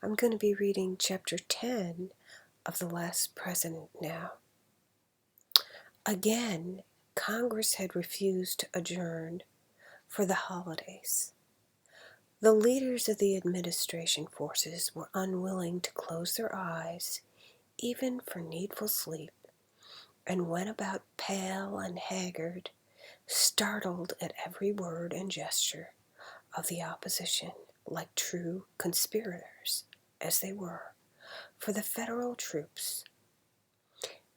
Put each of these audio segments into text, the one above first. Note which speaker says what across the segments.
Speaker 1: I'm going to be reading chapter 10 of The Last President now. Again, Congress had refused to adjourn for the holidays. The leaders of the administration forces were unwilling to close their eyes, even for needful sleep, and went about pale and haggard, startled at every word and gesture of the opposition, like true conspirators, as they were, for the federal troops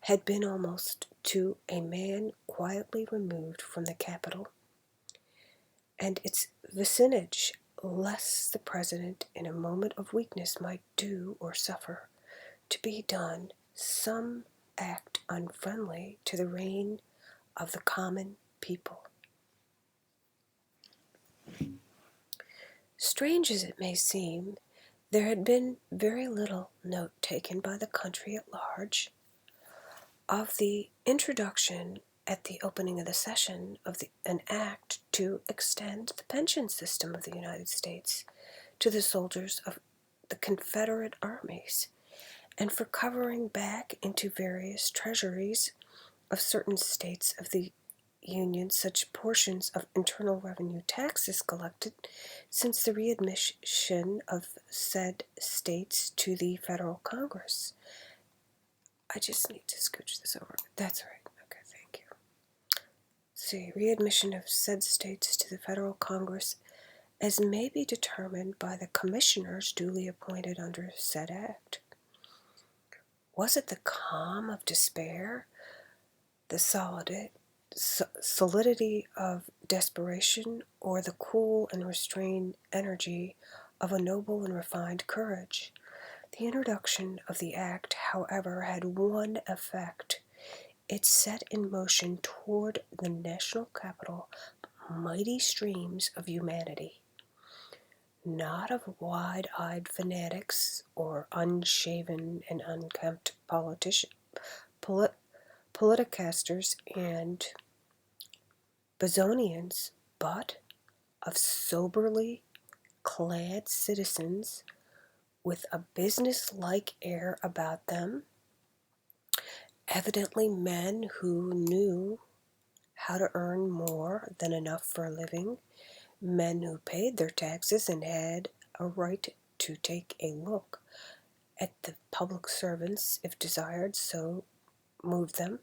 Speaker 1: had been almost to a man quietly removed from the Capitol and its vicinage, lest the President in a moment of weakness might do or suffer to be done some act unfriendly to the reign of the common people. Strange as it may seem, there had been very little note taken by the country at large of the introduction at the opening of the session of an act to extend the pension system of the United States to the soldiers of the Confederate armies, and for covering back into various treasuries of certain states of the Union such portions of internal revenue taxes collected since the readmission of said states to the federal Congress. I just need to scooch this over. That's right. Okay, thank you. See, readmission of said states to the federal Congress as may be determined by the commissioners duly appointed under said act. Was it the calm of despair, the solidity of desperation, or the cool and restrained energy of a noble and refined courage? The introduction of the act, however, had one effect. It set in motion toward the national capital mighty streams of humanity, not of wide-eyed fanatics or unshaven and unkempt politicasters and Bezonians, but of soberly clad citizens with a business-like air about them, evidently men who knew how to earn more than enough for a living, men who paid their taxes and had a right to take a look at the public servants if desired so moved them.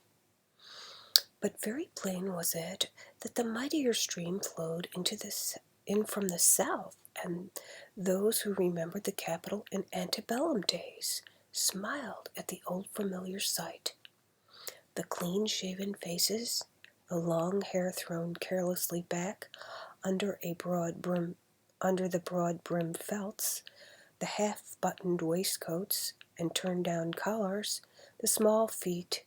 Speaker 1: But very plain was it that the mightier stream flowed in from the south, and those who remembered the capital in antebellum days smiled at the old familiar sight. The clean-shaven faces, the long hair thrown carelessly back under the broad-brimmed felts, the half-buttoned waistcoats and turned-down collars, the small feet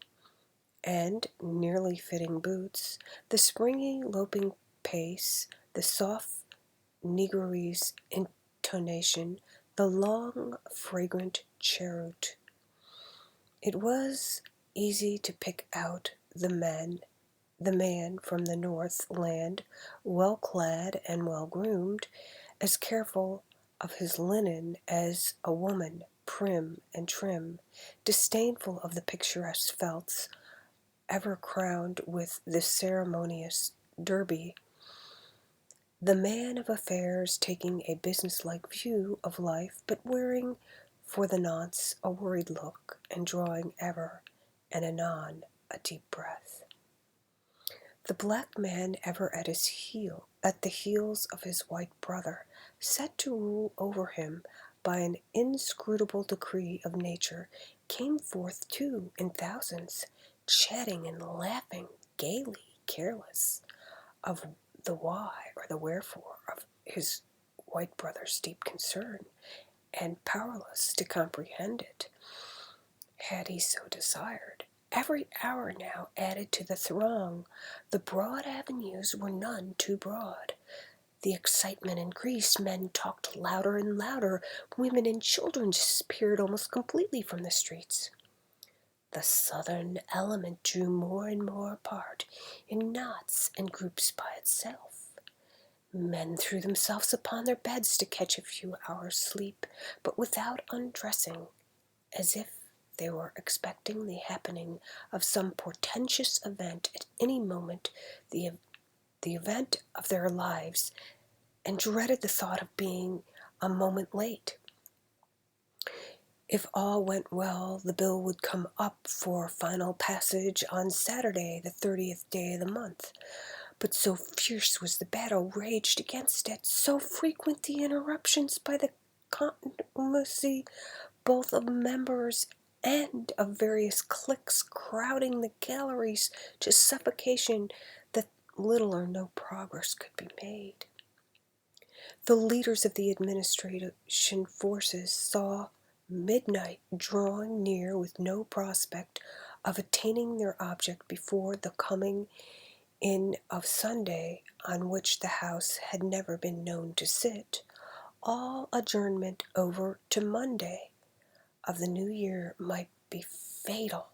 Speaker 1: and nearly fitting boots, the springy, loping pace, the soft negroese intonation, the long, fragrant cheroot. It was easy to pick out the man from the North land, well clad and well groomed, as careful of his linen as a woman, prim and trim, disdainful of the picturesque felts, ever crowned with the ceremonious derby. The man of affairs taking a business-like view of life, but wearing for the nonce a worried look, and drawing ever and anon a deep breath. The black man ever at the heels of his white brother, set to rule over him by an inscrutable decree of nature, came forth too in thousands, chatting and laughing gaily, careless of the why or the wherefore of his white brother's deep concern, and powerless to comprehend it, had he so desired. Every hour now added to the throng. The broad avenues were none too broad. The excitement increased. Men talked louder and louder. Women and children disappeared almost completely from the streets. The southern element drew more and more apart, in knots and groups by itself. Men threw themselves upon their beds to catch a few hours' sleep, but without undressing, as if they were expecting the happening of some portentous event at any moment, the event of their lives, and dreaded the thought of being a moment late. If all went well, the bill would come up for final passage on Saturday, the 30th day of the month. But so fierce was the battle raged against it, so frequent the interruptions by the contumacy both of members and of various cliques crowding the galleries to suffocation, that little or no progress could be made. The leaders of the administration forces saw midnight drawing near with no prospect of attaining their object before the coming in of Sunday, on which the House had never been known to sit. All adjournment over to Monday of the new year might be fatal,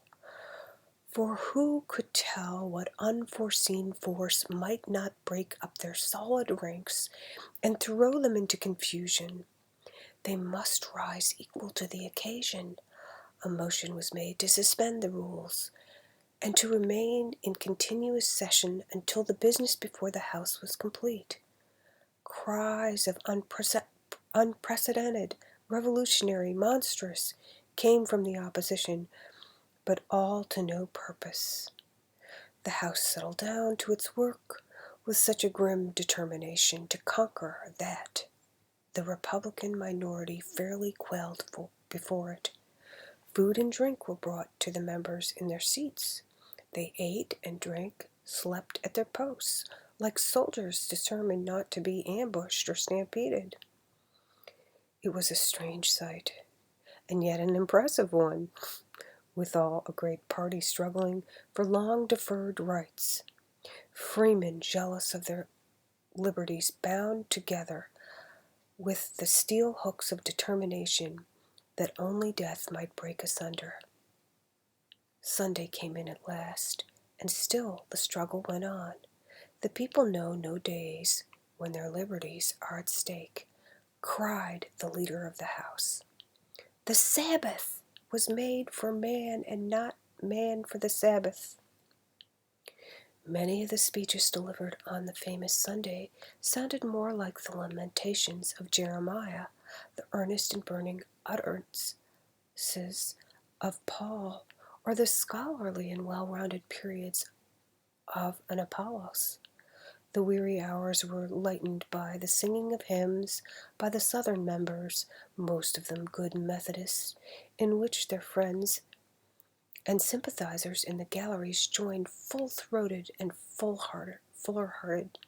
Speaker 1: for who could tell what unforeseen force might not break up their solid ranks and throw them into confusion? They must rise equal to the occasion. A motion was made to suspend the rules, and to remain in continuous session until the business before the House was complete. Cries of unprecedented, revolutionary, monstrous, came from the opposition, but all to no purpose. The House settled down to its work with such a grim determination to conquer that the Republican minority fairly quailed before it. Food and drink were brought to the members in their seats. They ate and drank, slept at their posts, like soldiers determined not to be ambushed or stampeded. It was a strange sight, and yet an impressive one, withal a great party struggling for long-deferred rights, freemen jealous of their liberties bound together with the steel hooks of determination that only death might break asunder. Sunday came in at last, and still the struggle went on. The people know no days when their liberties are at stake, cried the leader of the House. The Sabbath was made for man and not man for the Sabbath. Many of the speeches delivered on the famous Sunday sounded more like the lamentations of Jeremiah, the earnest and burning utterances of Paul, or the scholarly and well-rounded periods of an Apollos. The weary hours were lightened by the singing of hymns by the Southern members, most of them good Methodists, in which their friends and sympathizers in the galleries joined full-throated and fuller-hearted,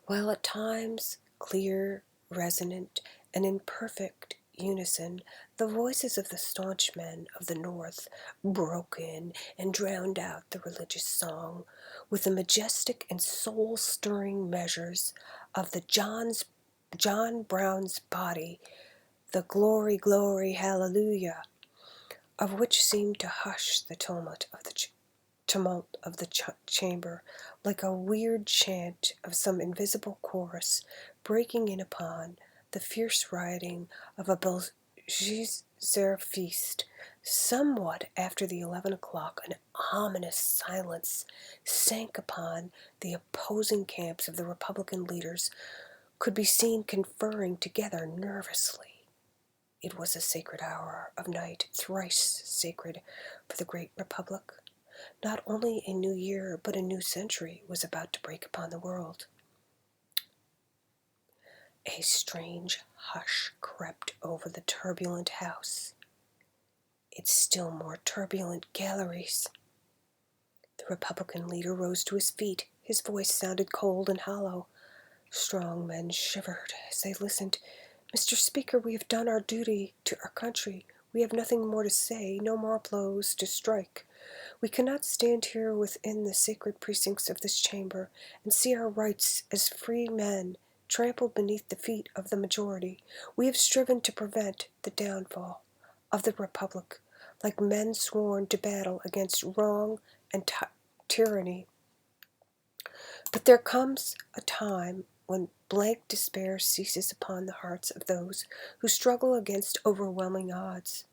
Speaker 1: while at times clear, resonant, and in perfect unison, the voices of the staunch men of the North broke in and drowned out the religious song with the majestic and soul-stirring measures of the John Brown's body, the glory, glory, hallelujah, of which seemed to hush the tumult of the chamber, like a weird chant of some invisible chorus breaking in upon the fierce rioting of a Belgisser feast. Somewhat after the 11 o'clock, an ominous silence sank upon the opposing camps of the Republican leaders, could be seen conferring together nervously. It was a sacred hour of night, thrice sacred for the great Republic. Not only a new year, but a new century was about to break upon the world. A strange hush crept over the turbulent House, its still more turbulent galleries. The Republican leader rose to his feet. His voice sounded cold and hollow. Strong men shivered as they listened. "Mr. Speaker, we have done our duty to our country. We have nothing more to say, no more blows to strike. We cannot stand here within the sacred precincts of this chamber and see our rights as free men trampled beneath the feet of the majority. We have striven to prevent the downfall of the Republic, like men sworn to battle against wrong and tyranny. But there comes a time when blank despair seizes upon the hearts of those who struggle against overwhelming odds.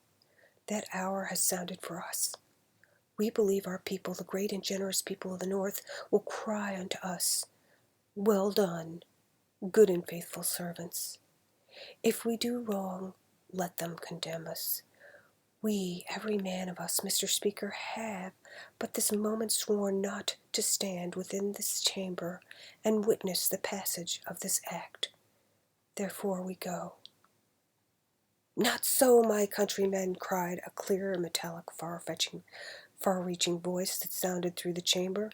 Speaker 1: That hour has sounded for us. We believe our people, the great and generous people of the North, will cry unto us, "Well done, good and faithful servants." If we do wrong, let them condemn us. We, every man of us, Mr. Speaker, have but this moment sworn not to stand within this chamber and witness the passage of this act. Therefore we go. Not so, my countrymen, cried a clear, metallic, far-reaching voice that sounded through the chamber,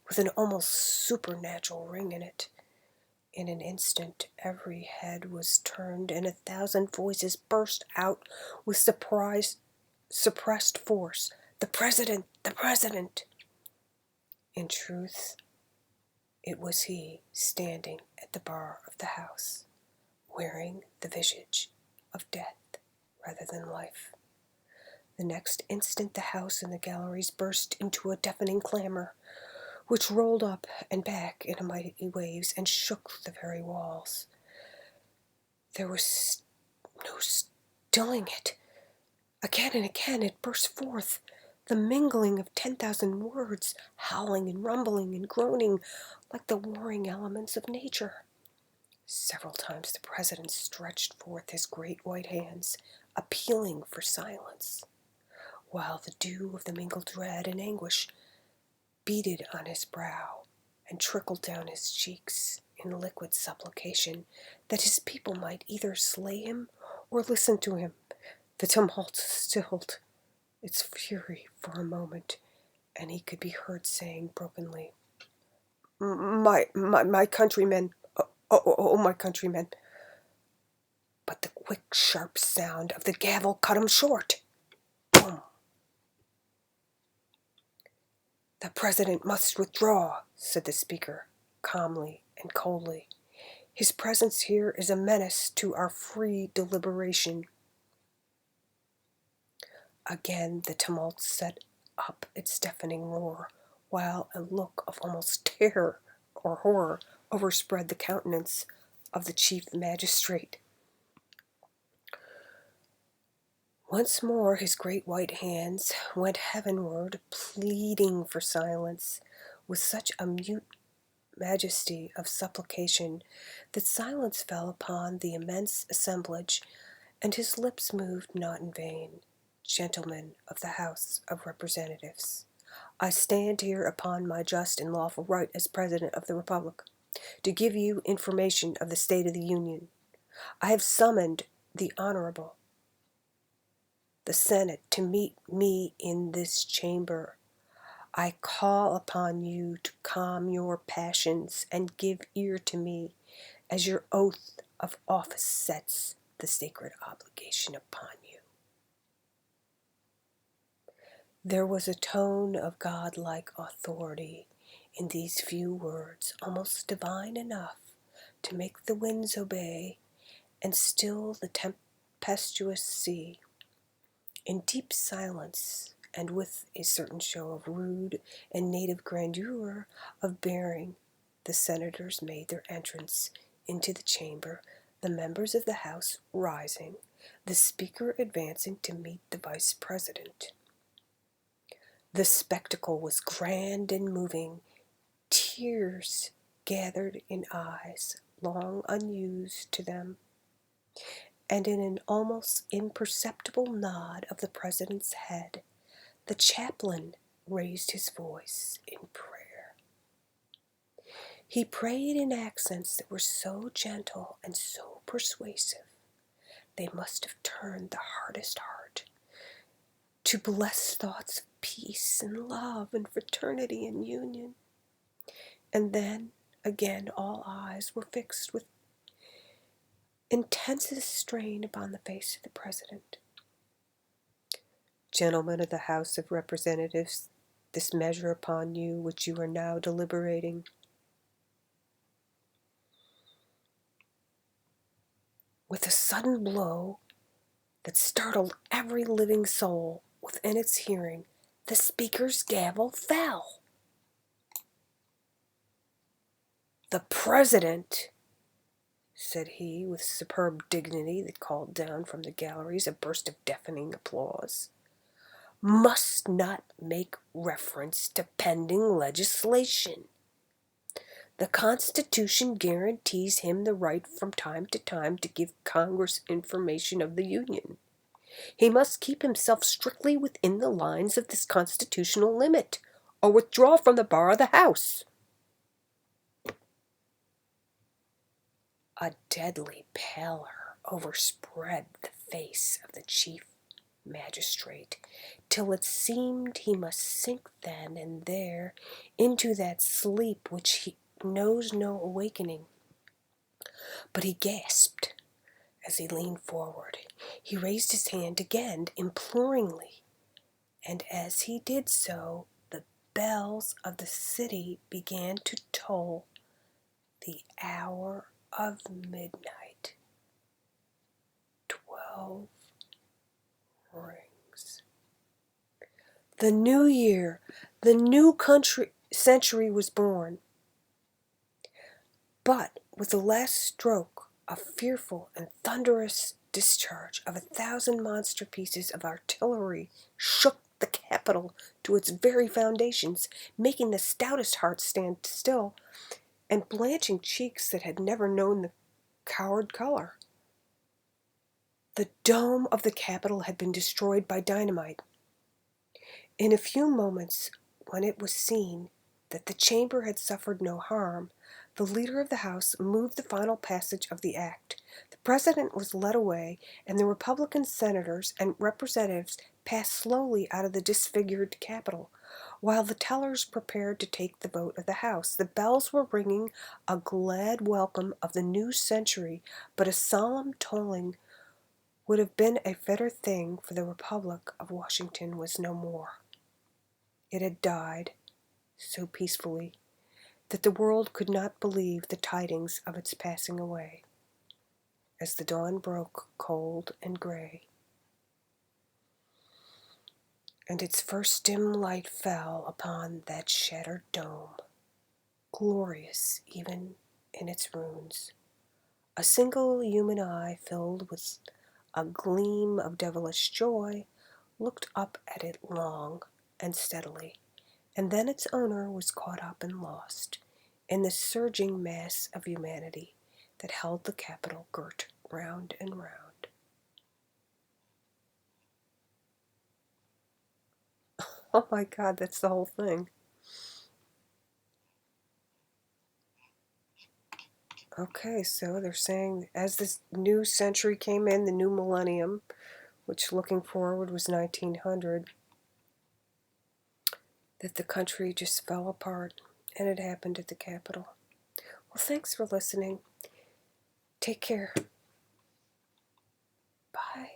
Speaker 1: with an almost supernatural ring in it. In an instant every head was turned, and 1,000 voices burst out with suppressed force. "The President! The President!" In truth, it was he standing at the bar of the House, wearing the visage of death rather than life. The next instant the House and the galleries burst into a deafening clamor, which rolled up and back in mighty waves and shook the very walls. There was no stilling it. Again and again it burst forth, the mingling of 10,000 words, howling and rumbling and groaning like the warring elements of nature. Several times the President stretched forth his great white hands, appealing for silence, while the dew of the mingled dread and anguish beaded on his brow and trickled down his cheeks in liquid supplication that his people might either slay him or listen to him. The tumult stilled its fury for a moment, and he could be heard saying brokenly, My countrymen, oh, my countrymen." But the quick, sharp sound of the gavel cut him short. Boom. "The President must withdraw," said the Speaker, calmly and coldly. "His presence here is a menace to our free deliberation." Again the tumult set up its deafening roar, while a look of almost terror or horror overspread the countenance of the chief magistrate. Once more his great white hands went heavenward, pleading for silence, with such a mute majesty of supplication that silence fell upon the immense assemblage, and his lips moved not in vain. "Gentlemen of the House of Representatives, I stand here upon my just and lawful right as President of the Republic to give you information of the state of the Union. I have summoned the Honorable, the Senate, to meet me in this chamber. I call upon you to calm your passions and give ear to me, as your oath of office sets the sacred obligation upon you." There was a tone of godlike authority in these few words, almost divine enough to make the winds obey and still the tempestuous sea. In deep silence, and with a certain show of rude and native grandeur of bearing, the senators made their entrance into the chamber, the members of the House rising, the Speaker advancing to meet the Vice President. The spectacle was grand and moving. Tears gathered in eyes long unused to them, and in an almost imperceptible nod of the President's head, the chaplain raised his voice in prayer. He prayed in accents that were so gentle and so persuasive, they must have turned the hardest heart to bless thoughts of peace and love and fraternity and union. And then, again, all eyes were fixed with intensest strain upon the face of the President. "Gentlemen of the House of Representatives, this measure upon you which you are now deliberating." With a sudden blow that startled every living soul within its hearing, the Speaker's gavel fell. "The President," said he, with superb dignity that called down from the galleries a burst of deafening applause, "must not make reference to pending legislation. The Constitution guarantees him the right from time to time to give Congress information of the Union. He must keep himself strictly within the lines of this constitutional limit, or withdraw from the bar of the House." A deadly pallor overspread the face of the chief magistrate, till it seemed he must sink then and there into that sleep which he knows no awakening. But he gasped as he leaned forward. He raised his hand again, imploringly, and as he did so, the bells of the city began to toll the hour of midnight. 12 rings. The new year, the new century was born. But with the last stroke, a fearful and thunderous discharge of 1,000 monster pieces of artillery shook the Capitol to its very foundations, making the stoutest hearts stand still, and blanching cheeks that had never known the coward color. The dome of the Capitol had been destroyed by dynamite. In a few moments, when it was seen that the chamber had suffered no harm, the leader of the House moved the final passage of the act. The President was led away, and the Republican senators and representatives passed slowly out of the disfigured Capitol, while the tellers prepared to take the vote of the House. The bells were ringing a glad welcome of the new century, but a solemn tolling would have been a better thing, for the Republic of Washington was no more. It had died so peacefully that the world could not believe the tidings of its passing away, as the dawn broke cold and gray, and its first dim light fell upon that shattered dome, glorious even in its ruins. A single human eye, filled with a gleam of devilish joy, looked up at it long and steadily, and then its owner was caught up and lost in the surging mass of humanity that held the Capitol girt round and round. Oh my God, that's the whole thing. Okay, so they're saying as this new century came in, the new millennium, which looking forward was 1900, that the country just fell apart, and it happened at the Capitol. Well, thanks for listening. Take care. Bye.